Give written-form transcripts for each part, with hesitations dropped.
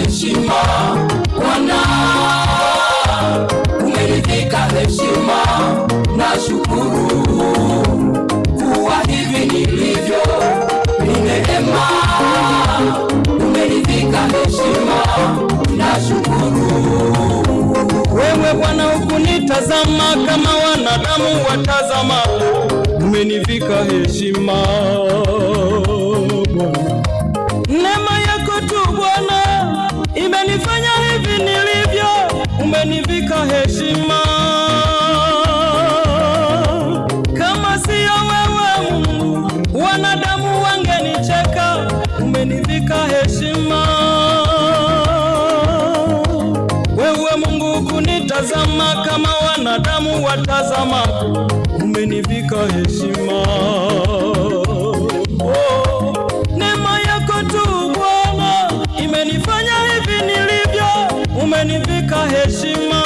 heshima Bwana, umenivika heshima. Nashukuru kuwa hivi nilivyo ni neema, umenivika heshima. Nashukuru wewe Bwana, hukunitazama kama wanadamu watazama, umenivika heshima Bwana. Neema yako tu Bwana imenifanya hivi nilivyo, umenivika heshima. Kama siyo wewe Mungu, wanadamu wangenicheka, umenivika heshima. Wewe Mungu kunitazama kama wanadamu watazama, umenivika heshima. Neema yako tu Bwana imenifanya hivi nilivyo, umenivika heshima.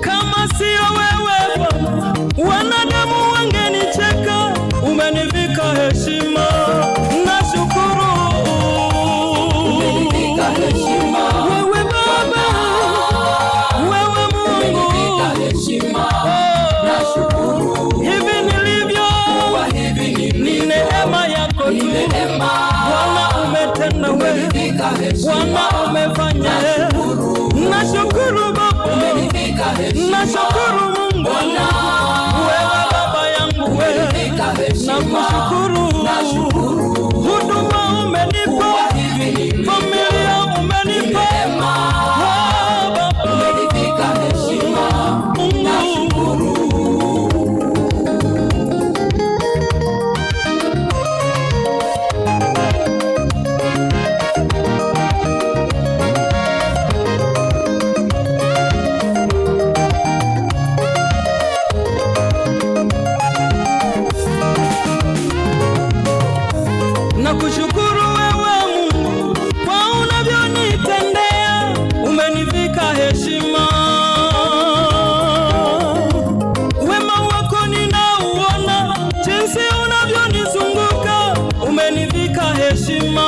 Kama siyo wewe Bwana, wanadamu wangenicheka, umenivika heshima. Nashukuru umenivika heshima. Wewe Baba, wewe Mungu umenivika heshima. Nashukuru hivi nilivyo, ni neema yako tu Bwana, umetenda wewe Bwana, umefanya. Nashukuru Baba, nashukuru Mungu, wewe Baba yangu, wewe nakushukuru. Huduma umenipa, familia umenipa, Baba umenivika heshima. Nashukuru. Nakushukuru wewe Mungu kwa unavyonitendea, umenivika heshima. Wema wako ninauona, jinsi unavyonizunguka, umenivika heshima.